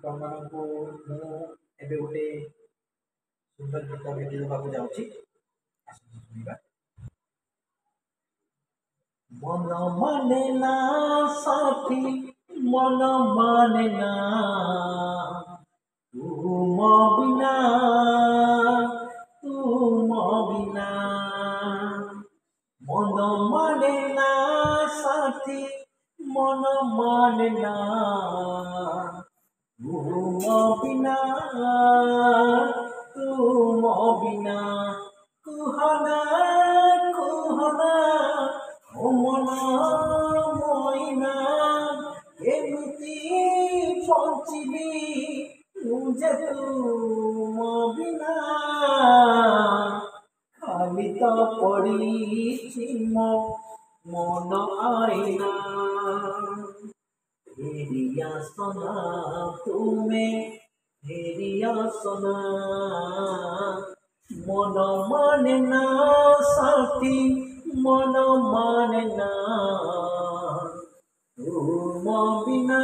ଆପଣମାନଙ୍କୁ ମୁଁ ଏବେ ଗୋଟେ ସୁନ୍ଦର ଗୀତ ଭେଟି ଦେବାକୁ ଯାଉଛି। ଆସନ୍ତୁ ଶୁଣିବା। ମନ ମାନେ ନା ସାଥୀ, ମନ ମାନେ ନା ତୁମ ବିନା, ତୁମ ବିନା। মন মানে না সাথী, মন মানে না তুম বিনা, তুম বিনা। কুহনা কুহনা ও মন মইনা, এমিতি বঞ্চিবি ମୁଁ ଯେ ତୁମ ବିନା। ଖାଲି ତ ପଡ଼ିଛି ମୋ ମନ ଆଇନା। ଫେରି ଆସନା ତୁମେ, ଫେରି ଆସନା। ମନ ମାନେ ନା ସାଥୀ, ମନ ମାନେ ନା ତୁମ ବିନା,